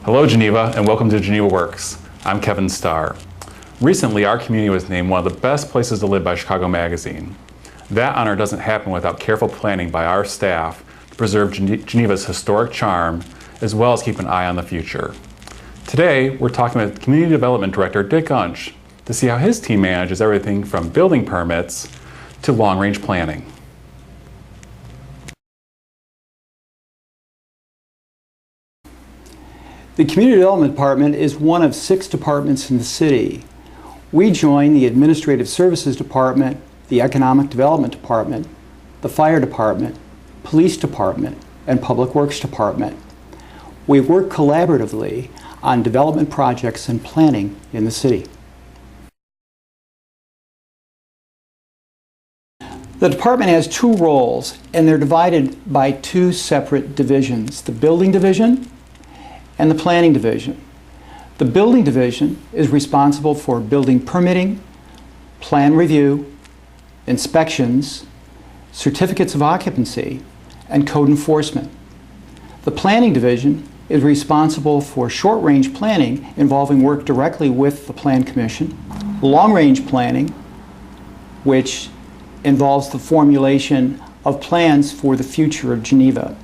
Hello Geneva, and welcome to Geneva Works. I'm Kevin Starr. Recently, our community was named one of the best places to live by Chicago Magazine. That honor doesn't happen without careful planning by our staff to preserve Geneva's historic charm, as well as keep an eye on the future. Today, we're talking with Community Development Director Dick Untch to see how his team manages everything from building permits to long-range planning. The Community Development Department is one of 6 departments in the city. We join the Administrative Services Department, the Economic Development Department, the Fire Department, Police Department, and Public Works Department. We work collaboratively on development projects and planning in the city. The department has 2 roles, and they're divided by 2 separate divisions, the Building Division and the Planning Division. The Building Division is responsible for building permitting, plan review, inspections, certificates of occupancy, and code enforcement. The Planning Division is responsible for short-range planning involving work directly with the Plan Commission, long-range planning, which involves the formulation of plans for the future of Geneva.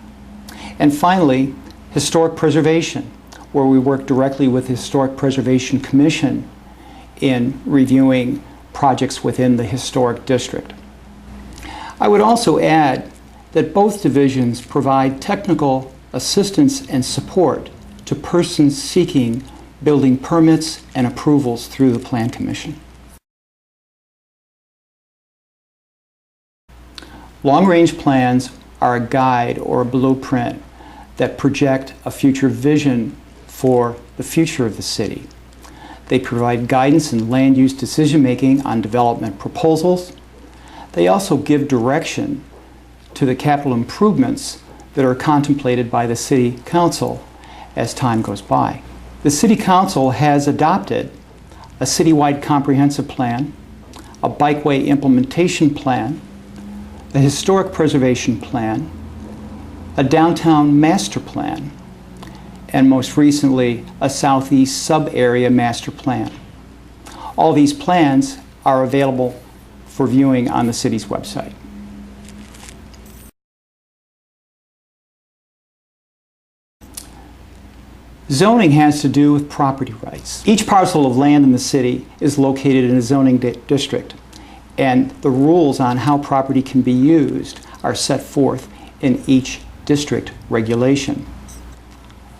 And finally, Historic Preservation, where we work directly with the Historic Preservation Commission in reviewing projects within the historic district. I would also add that both divisions provide technical assistance and support to persons seeking building permits and approvals through the Plan Commission. Long-range plans are a guide or a blueprint that project a future vision for the future of the city. They provide guidance in land use decision-making on development proposals. They also give direction to the capital improvements that are contemplated by the City Council as time goes by. The City Council has adopted a citywide comprehensive plan, a bikeway implementation plan, a historic preservation plan, a downtown master plan, and most recently, a southeast sub-area master plan. All these plans are available for viewing on the city's website. Zoning has to do with property rights. Each parcel of land in the city is located in a zoning district, and the rules on how property can be used are set forth in each district regulation.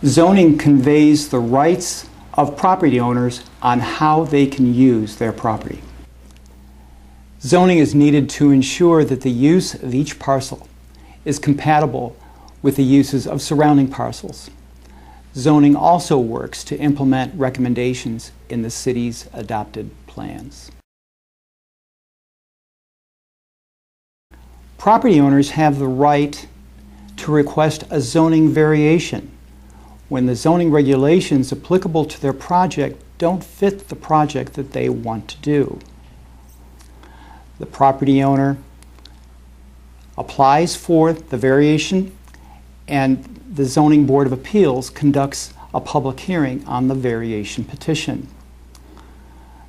Zoning conveys the rights of property owners on how they can use their property. Zoning is needed to ensure that the use of each parcel is compatible with the uses of surrounding parcels. Zoning also works to implement recommendations in the city's adopted plans. Property owners have the right to request a zoning variation when the zoning regulations applicable to their project don't fit the project that they want to do. The property owner applies for the variation, and the Zoning Board of Appeals conducts a public hearing on the variation petition.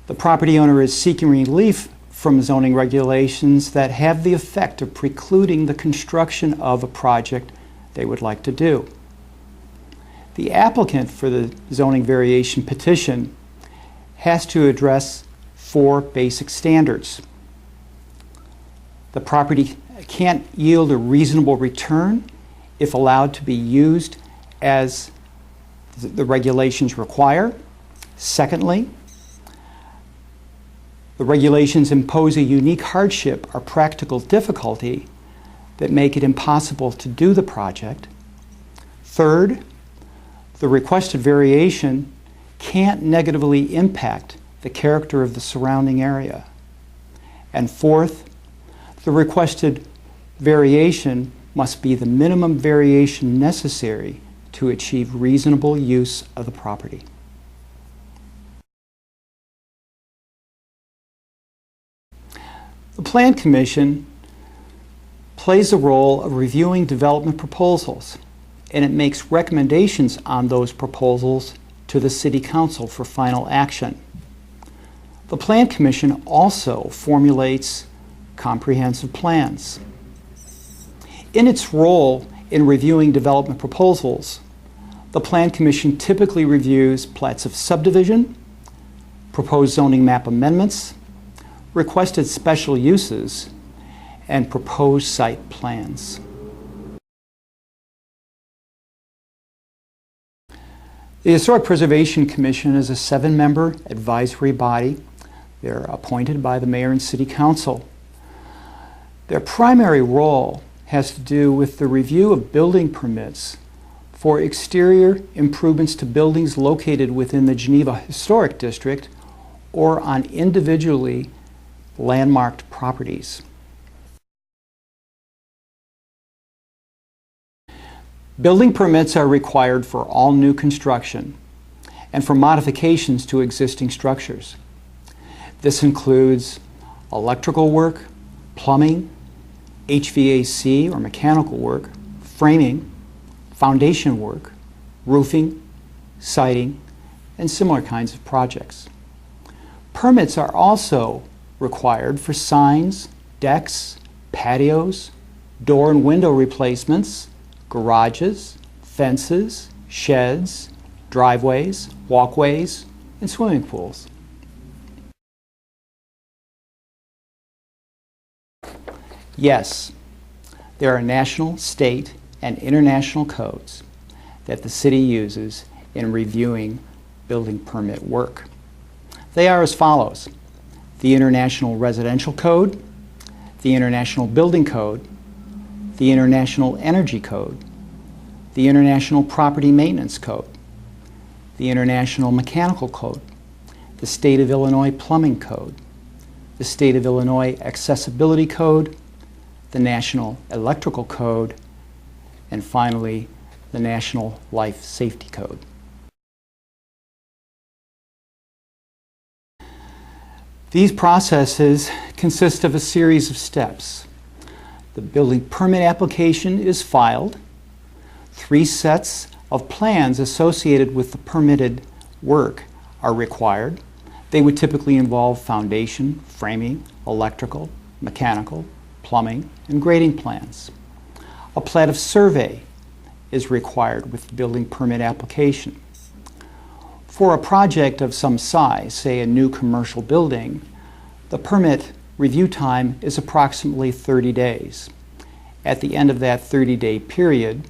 The property owner is seeking relief from zoning regulations that have the effect of precluding the construction of a project they would like to do. The applicant for the zoning variation petition has to address 4 basic standards. The property can't yield a reasonable return if allowed to be used as the regulations require. Secondly, the regulations impose a unique hardship or practical difficulty that make it impossible to do the project. Third, the requested variation can't negatively impact the character of the surrounding area. And fourth, the requested variation must be the minimum variation necessary to achieve reasonable use of the property. The Plan Commission plays the role of reviewing development proposals and it makes recommendations on those proposals to the City Council for final action. The Plan Commission also formulates comprehensive plans. In its role in reviewing development proposals, the Plan Commission typically reviews plats of subdivision, proposed zoning map amendments, requested special uses, and proposed site plans. The Historic Preservation Commission is a 7-member advisory body. They're appointed by the Mayor and City Council. Their primary role has to do with the review of building permits for exterior improvements to buildings located within the Geneva Historic District or on individually landmarked properties. Building permits are required for all new construction and for modifications to existing structures. This includes electrical work, plumbing, HVAC or mechanical work, framing, foundation work, roofing, siding, and similar kinds of projects. Permits are also required for signs, decks, patios, door and window replacements, garages, fences, sheds, driveways, walkways, and swimming pools. Yes, there are national, state, and international codes that the city uses in reviewing building permit work. They are as follows: the International Residential Code, the International Building Code, the International Energy Code, the International Property Maintenance Code, the International Mechanical Code, the State of Illinois Plumbing Code, the State of Illinois Accessibility Code, the National Electrical Code, and finally, the National Life Safety Code. These processes consist of a series of steps. The building permit application is filed. 3 sets of plans associated with the permitted work are required. They would typically involve foundation, framing, electrical, mechanical, plumbing, and grading plans. A plat of survey is required with the building permit application. For a project of some size, say a new commercial building, the permit review time is approximately 30 days. At the end of that 30-day period,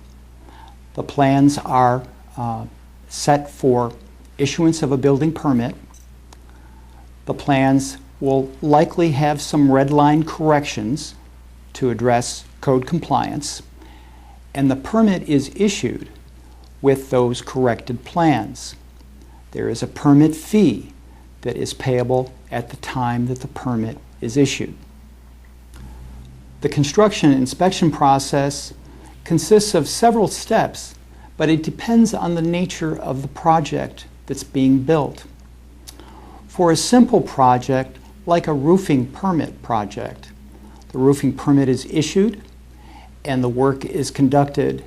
the plans are set for issuance of a building permit. The plans will likely have some red line corrections to address code compliance, and the permit is issued with those corrected plans. There is a permit fee that is payable at the time that the permit is issued. The construction inspection process consists of several steps, but it depends on the nature of the project that's being built. For a simple project, like a roofing permit project, the roofing permit is issued and the work is conducted,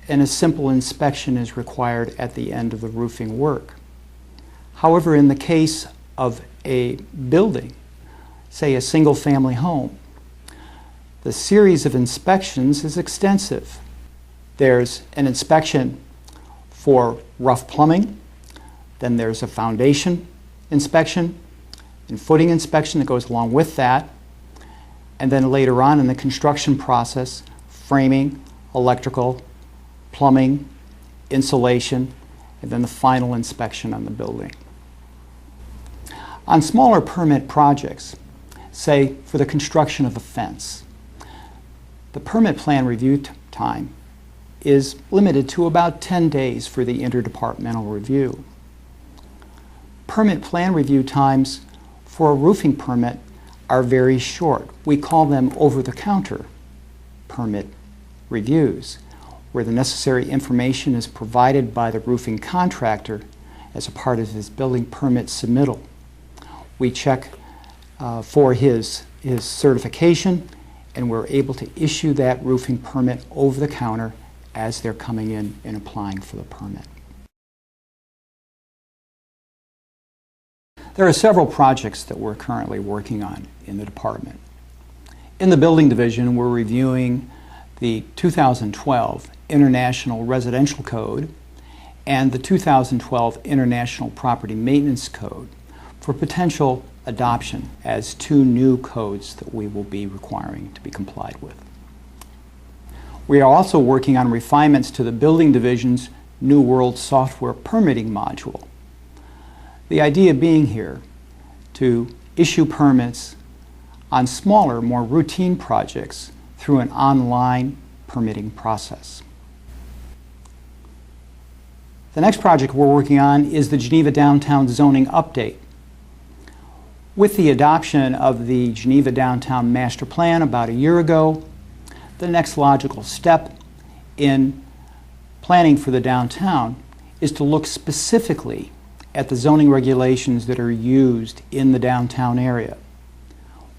and a simple inspection is required at the end of the roofing work. However, in the case of a building, say a single-family home, the series of inspections is extensive. There's an inspection for rough plumbing, then there's a foundation inspection and footing inspection that goes along with that, and then later on in the construction process, framing, electrical, plumbing, insulation, and then the final inspection on the building. On smaller permit projects, say for the construction of a fence, the permit plan review time is limited to about 10 days for the interdepartmental review. Permit plan review times for a roofing permit are very short. We call them over-the-counter permit reviews, where the necessary information is provided by the roofing contractor as a part of his building permit submittal. We check for his certification, and we're able to issue that roofing permit over the counter as they're coming in and applying for the permit. There are several projects that we're currently working on in the department. In the building division, we're reviewing the 2012 International Residential Code and the 2012 International Property Maintenance Code for potential adoption as two new codes that we will be requiring to be complied with. We are also working on refinements to the building division's New World software permitting module. The idea being here to issue permits on smaller, more routine projects through an online permitting process. The next project we're working on is the Geneva Downtown Zoning Update. With the adoption of the Geneva Downtown Master Plan about a year ago, the next logical step in planning for the downtown is to look specifically at the zoning regulations that are used in the downtown area.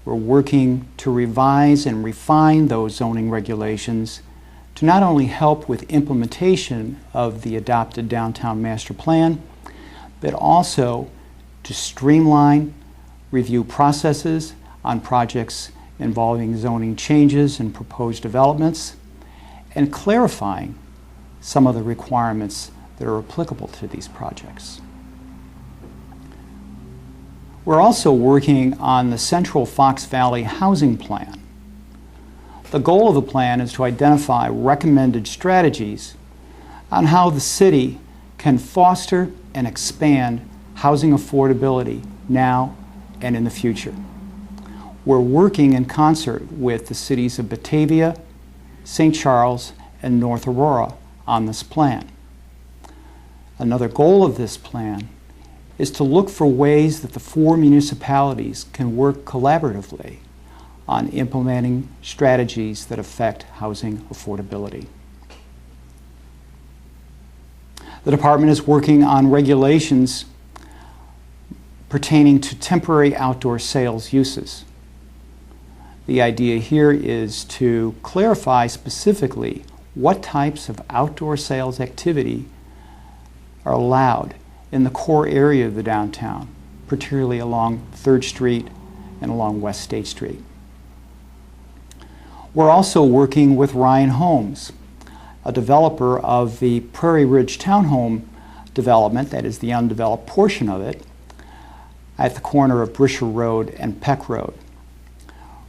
We're working to revise and refine those zoning regulations to not only help with implementation of the adopted downtown master plan, but also to streamline review processes on projects involving zoning changes and proposed developments, and clarifying some of the requirements that are applicable to these projects. We're also working on the Central Fox Valley Housing Plan. The goal of the plan is to identify recommended strategies on how the city can foster and expand housing affordability now and in the future. We're working in concert with the cities of Batavia, St. Charles, and North Aurora on this plan. Another goal of this plan is to look for ways that the four municipalities can work collaboratively on implementing strategies that affect housing affordability. The department is working on regulations pertaining to temporary outdoor sales uses. The idea here is to clarify specifically what types of outdoor sales activity are allowed in the core area of the downtown, particularly along 3rd Street and along West State Street. We're also working with Ryan Homes, a developer of the Prairie Ridge Townhome development, that is the undeveloped portion of it, at the corner of Brisher Road and Peck Road.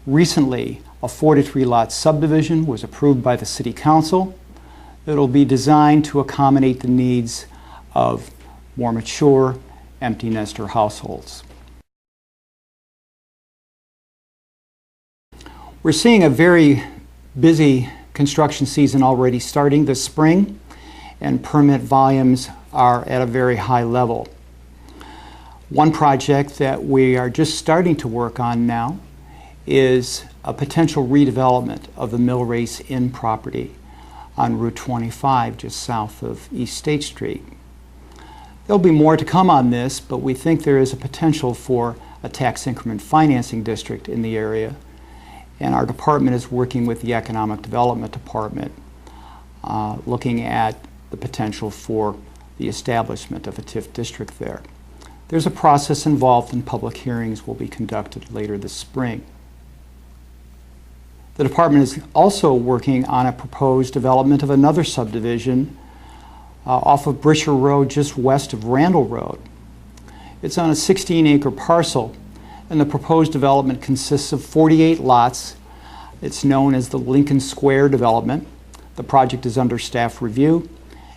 Recently, a 43-lot subdivision was approved by the City Council that will be designed to accommodate the needs of more mature, empty nester households. We're seeing a very busy construction season already starting this spring, and permit volumes are at a very high level. One project that we are just starting to work on now is a potential redevelopment of the Mill Race Inn property on Route 25, just south of East State Street. There'll be more to come on this, but we think there is a potential for a tax increment financing district in the area, and our department is working with the Economic Development Department looking at the potential for the establishment of a TIF district there. There's a process involved, and public hearings will be conducted later this spring. The department is also working on a proposed development of another subdivision off of Brisher Road, just west of Randall Road. It's on a 16-acre parcel, and the proposed development consists of 48 lots. It's known as the Lincoln Square development. The project is under staff review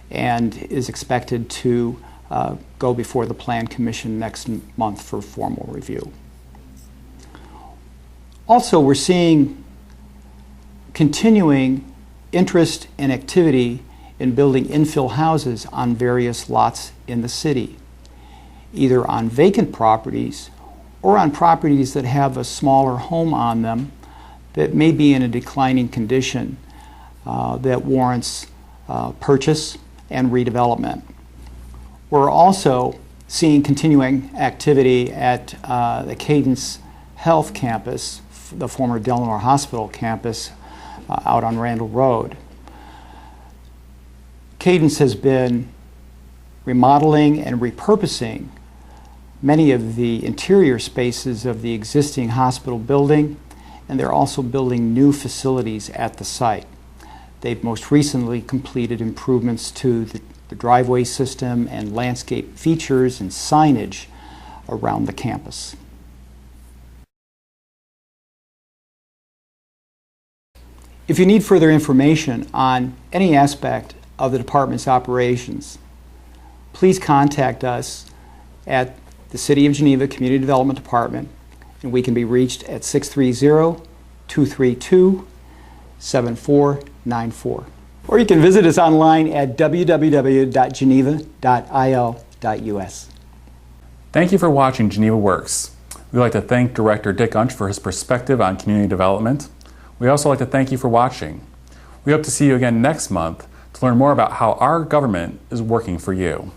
and is expected to go before the Plan Commission next month for formal review. Also, we're seeing continuing interest and activity in building infill houses on various lots in the city, either on vacant properties or on properties that have a smaller home on them that may be in a declining condition that warrants purchase and redevelopment. We're also seeing continuing activity at the Cadence Health campus, the former Delnor Hospital campus out on Randall Road. Cadence has been remodeling and repurposing many of the interior spaces of the existing hospital building, and they're also building new facilities at the site. They've most recently completed improvements to the driveway system and landscape features and signage around the campus. If you need further information on any aspect of the department's operations, please contact us at the City of Geneva Community Development Department, and we can be reached at 630-232-7494. Or you can visit us online at www.geneva.il.us. Thank you for watching Geneva Works. We'd like to thank Director Dick Untch for his perspective on community development. We'd also like to thank you for watching. We hope to see you again next month to learn more about how our government is working for you.